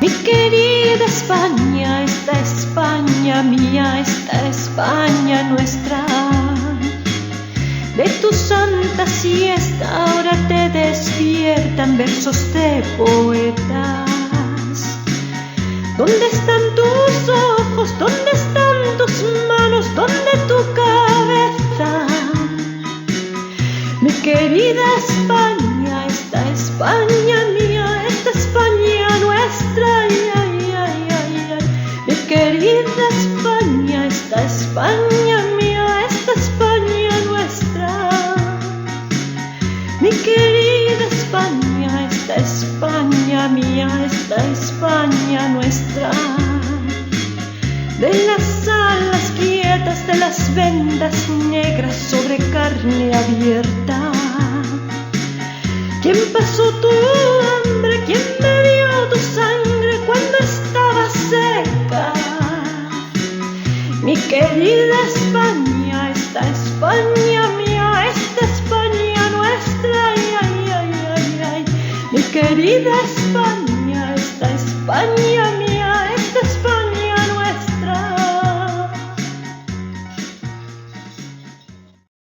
Mi querida España, esta España mía, esta España nuestra. De tu santa siesta ahora te despiertan versos de poetas. ¿Dónde están tus ojos? ¿Dónde están tus manos? ¿Dónde tu cabeza? Mi querida España, esta España mía, esta España nuestra. Ay, ay, ay, ay, ay. Mi querida España, esta España mía, esta España nuestra. Mi querida España, esta España mía, esta España nuestra. De las alas quietas, de las vendas negras sobre carne abierta. ¿Quién pasó tu hambre? ¿Quién bebió tu sangre cuando estaba seca? Mi querida España, esta España mía, esta España nuestra. Ay, ay, ay, ay, ay. Mi querida España, esta España